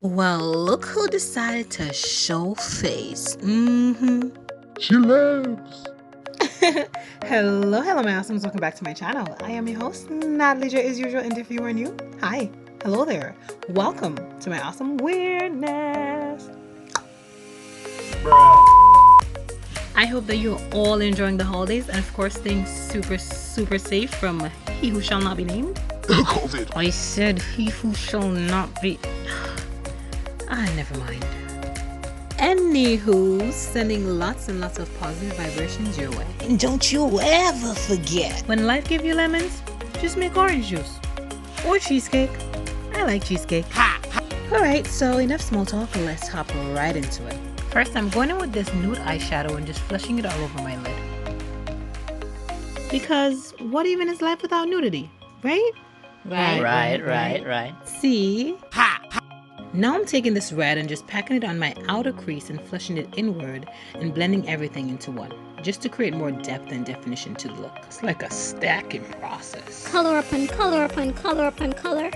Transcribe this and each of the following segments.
Well, look who decided to show face. She lives. Hello, my awesomes. Welcome back to my channel. I am your host, Natalie J, as usual, and if you are new, hi, hello there. Welcome to my awesome weirdness. I hope that you're all enjoying the holidays and, of course, staying super safe from he who shall not be named. COVID. I said he who shall not be... never mind. Anywho, sending lots and lots of positive vibrations your way. And don't you ever forget, When life gives you lemons, just make orange juice. Or cheesecake. I like cheesecake. Alright, so enough small talk, let's hop right into it. First, I'm going in with this nude eyeshadow and just flushing it all over my lid. Because what even is life without nudity, right? Right. See? Now I'm taking this red and just packing it on my outer crease and flushing it inward and blending everything into one, just to create more depth and definition to the look. It's like a stacking process. Color upon color upon color upon color.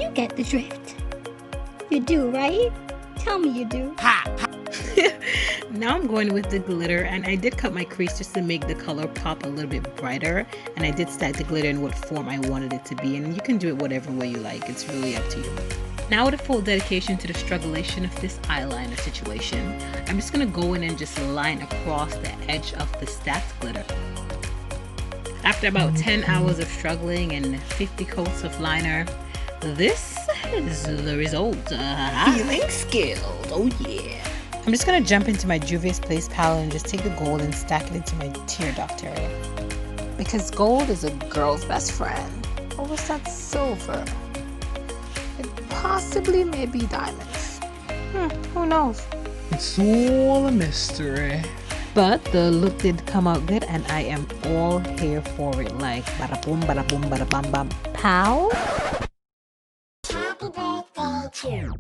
You get the drift. You do, right? Tell me you do. Now I'm going with the glitter, and I did cut my crease just to make the color pop a little bit brighter, and I did stack the glitter in what form I wanted it to be, and you can do it whatever way you like. It's really up to you. Now with a full dedication to the strugglation of this eyeliner situation, I'm just going to go in and just line across the edge of the stacked glitter. After about 10 hours of struggling and 50 coats of liner, this is the result. feeling skilled, oh yeah. I'm just going to jump into my Juvia's Place palette and just take the gold and stack it into my tear duct area. Because gold is a girl's best friend. Or was that silver? It possibly may be diamonds. Who knows? It's all a mystery. But the look did come out good, and I am all here for it. Like bada boom, bada boom, bada bam bam, pow. Happy birthday to you.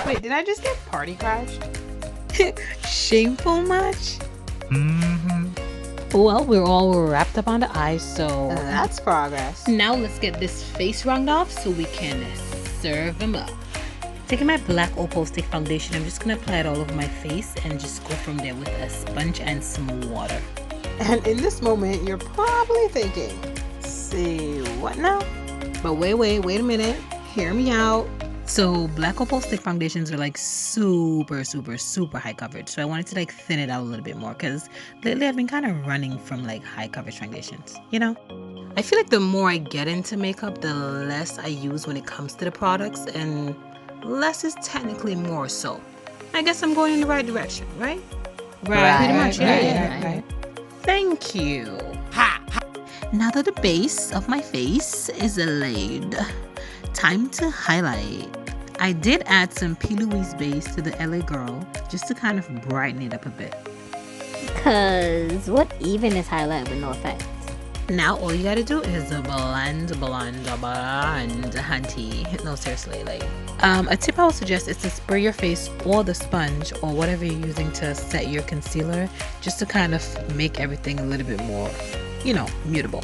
Wait, did I just get party crashed? Shameful much? Well, we're all wrapped up on the eyes, so that's progress. Now let's get this face round off so we can serve them up. Taking my black opal stick foundation, I'm just gonna apply it all over my face and just go from there with a sponge and some water. And in this moment, you're probably thinking, say what now? But wait a minute, hear me out. So black opal stick foundations are like super high coverage, so I wanted to like thin it out a little bit more because lately I've been kind of running from like high coverage foundations, you know. I feel like the more I get into makeup, the less I use when it comes to the products, and less is technically more. So I guess I'm going in the right direction, right? Pretty much, yeah. Thank you. Now that the base of my face is laid, time to highlight. I did add some P. Louise base to the LA Girl just to kind of brighten it up a bit. Cause what even is highlight with no effect? Now all you gotta do is blend, hunty. No, seriously, like. A tip I would suggest is to spray your face or the sponge or whatever you're using to set your concealer, just to kind of make everything a little bit more, you know, mutable.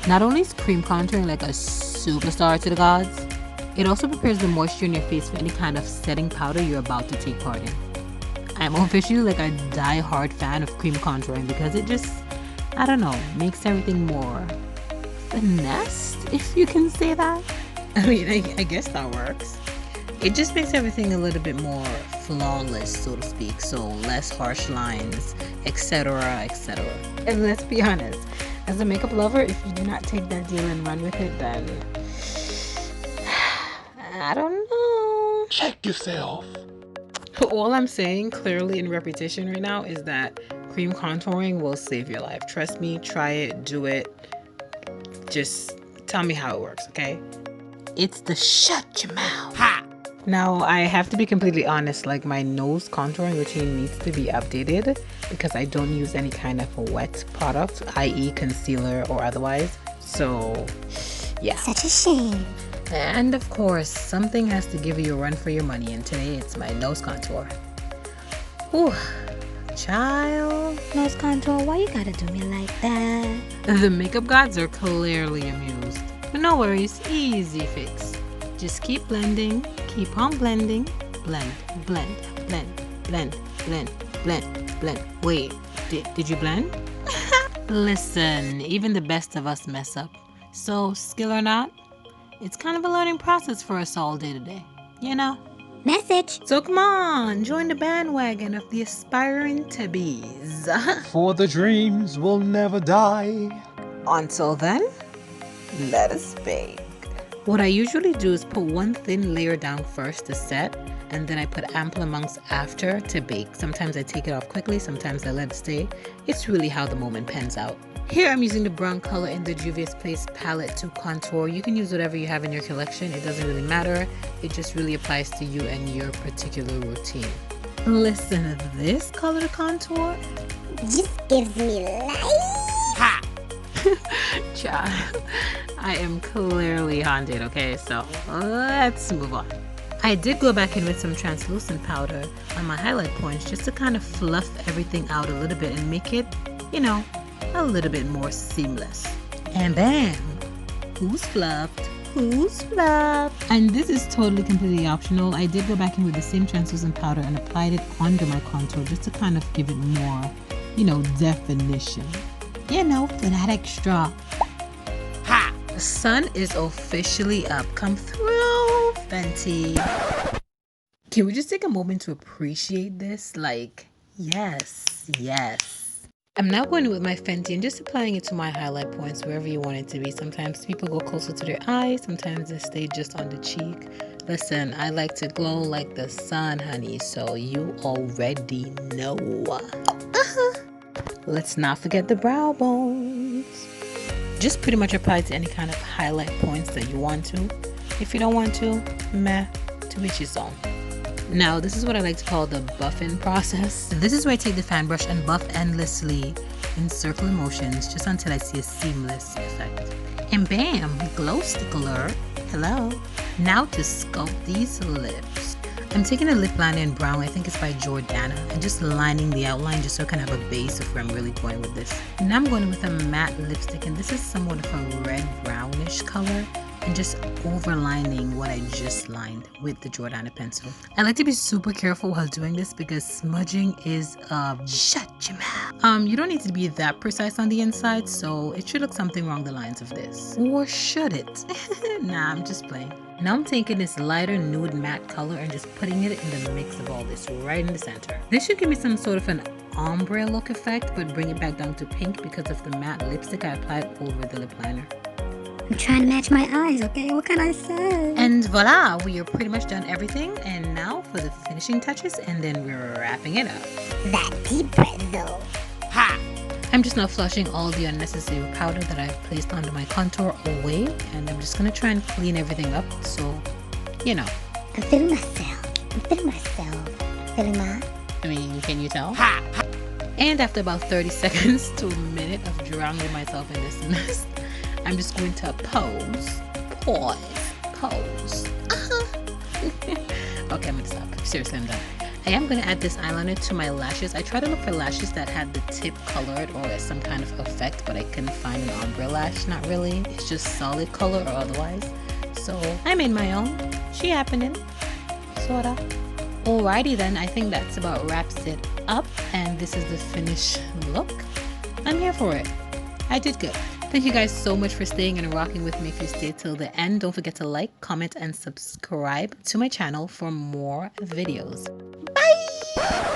Not only is cream contouring like a superstar to the gods, it also prepares the moisture in your face for any kind of setting powder you're about to take part in. I'm officially like a die-hard fan of cream contouring because it just, I don't know, makes everything more finessed, if you can say that. I mean, I guess that works. It just makes everything a little bit more flawless, so to speak. So less harsh lines, etc., etc. And let's be honest, as a makeup lover, if you do not take that deal and run with it, then I don't know. Check yourself. All I'm saying clearly in repetition right now is that cream contouring will save your life. Trust me, try it, do it. Just tell me how it works, okay? It's the shut your mouth. Ha! Now, I have to be completely honest, like my nose contouring routine needs to be updated because I don't use any kind of a wet product, i.e. concealer or otherwise. So, yeah. Such a shame. And of course, something has to give you a run for your money, and today it's my nose contour. Whew, child. Nose contour, why you gotta do me like that? The makeup gods are clearly amused. But no worries, easy fix. Just keep blending, keep on blending. Blend, blend, blend, blend, blend, blend, blend. Wait, did you blend? Listen, even the best of us mess up. So, skill or not, it's kind of a learning process for us all day to day, you know? Message. So come on, join the bandwagon of the aspiring to-bees. For the dreams will never die. Until then, let us bake. What I usually do is put one thin layer down first to set, and then I put ample amounts after to bake. Sometimes I take it off quickly, sometimes I let it stay. It's really how the moment pans out. Here I'm using the brown color in the Juvia's Place palette to contour. You can use whatever you have in your collection. It doesn't really matter. It just really applies to you and your particular routine. Listen to this color to contour. Just gives me life. Ha! Child, I am clearly haunted, okay? So let's move on. I did go back in with some translucent powder on my highlight points just to kind of fluff everything out a little bit and make it, you know, a little bit more seamless. And bam! Who's fluffed? Who's fluffed? And this is totally completely optional. I did go back in with the same translucent powder and applied it under my contour just to kind of give it more, you know, definition. You know, for that extra. Ha! The sun is officially up. Come through, Fenty. Can we just take a moment to appreciate this? Like, yes, yes. I'm now going in with my Fenty and just applying it to my highlight points wherever you want it to be. Sometimes people go closer to their eyes, sometimes they stay just on the cheek. Listen, I like to glow like the sun, honey, so you already know. Let's not forget the brow bones. Just pretty much apply to any kind of highlight points that you want to. If you don't want to, meh, to each his own. Now, this is what I like to call the buffing process. This is where I take the fan brush and buff endlessly in circular motions just until I see a seamless effect. And bam, glow stick alert. Hello. Now to sculpt these lips. I'm taking a lip liner in brown, I think it's by Jordana, and just lining the outline just so I can have a base of where I'm really going with this. Now I'm going with a matte lipstick, and this is somewhat of a red brownish color, and just overlining what I just lined with the Jordana pencil. I like to be super careful while doing this because smudging is shut your mouth. You don't need to be that precise on the inside, so it should look something along the lines of this. Or should it? Nah, I'm just playing. Now I'm taking this lighter nude matte color and just putting it in the mix of all this right in the center. This should give me some sort of an ombre look effect, but bring it back down to pink because of the matte lipstick I applied over the lip liner. I'm trying to match my eyes, okay? What can I say? And voila, we are pretty much done everything. And now for the finishing touches, and then we're wrapping it up. That deep breath though. Ha! I'm just now flushing all the unnecessary powder that I've placed under my contour away, and I'm just gonna try and clean everything up, so, you know. I'm feeling myself. I'm feeling myself. Feeling my... I mean, can you tell? Ha! And after about 30 seconds to a minute of drowning myself in this mist, I'm just going to pose. Okay, I'm gonna stop. Seriously, I'm done. I am going to add this eyeliner to my lashes. I try to look for lashes that had the tip colored or some kind of effect, but I couldn't find an ombre lash. Not really. It's just solid color or otherwise. So I made my own. She happening. Sorta. Alrighty then, I think that's about wraps it up. And this is the finished look. I'm here for it. I did good. Thank you guys so much for staying and rocking with me. If you stayed till the end, don't forget to like, comment, and subscribe to my channel for more videos. Bye!